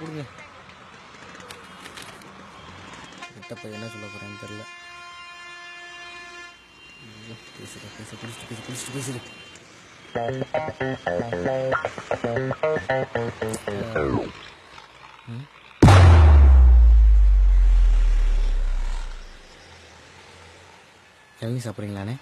கொடுங்க. கிட்டப்ப என்ன சொல்ல போறேன்னு தெரியல. பேசுறேன். கிளம்பி சாப்பிட்றீங்களாண்ணே?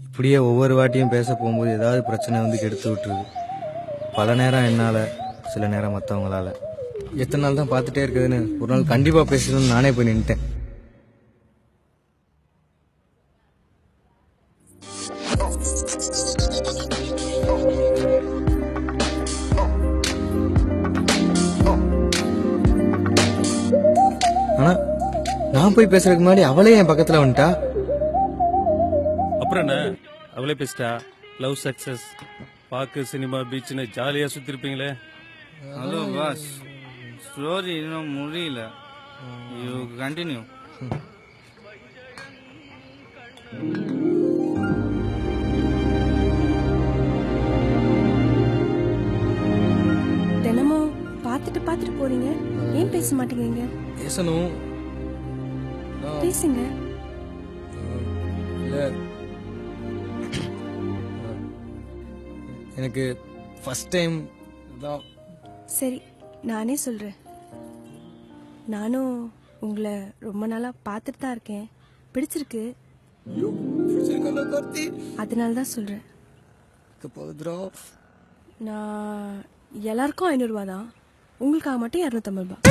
இப்படியே ஒவ்வொரு வாட்டியும் பேச போகும்போது ஏதாவது பிரச்சனை வந்து கெடுத்து விட்டுருது. பல நேரம் என்னால், சில நேரம் மற்றவங்களால. எத்தனை நாள் தான் பார்த்துட்டே இருக்குதுன்னு ஒரு நாள் கண்டிப்பாக பேசணும்னு நானே போய் நின்ட்டேன். ஆனா நான் போய் பேசுறதுக்கு முன்னாடி அவளே என் பக்கத்துல வந்துட்டா. அப்புறம் என்ன, அவளே பேசிட்டா. லவ் சக்சஸ், பார்க்கு, சினிமா, பீச்னு ஜாலியா சுத்திருப்பீங்களே. ஹலோ பாஸ், ஸ்டோரி இன்னும் முடியல. You continue. தினமும் பார்த்துட்டு போறீங்க, ஏன் பேச மாட்டேங்கிறீங்க? பேசணும். பேசுங்க. இல்ல, எனக்கு ஃபர்ஸ்ட் டைம் தான். சரி, நானே சொல்றேன். நானும் உங்களை ரொம்ப நாளா பார்த்துட்டு தான் இருக்கேன். பிடிச்சிருக்கு, அதனால தான் சொல்றேன். நான் எல்லாருக்கும் 500 ரூபா தான், உங்களுக்காக மட்டும் 250 ரூபாய்.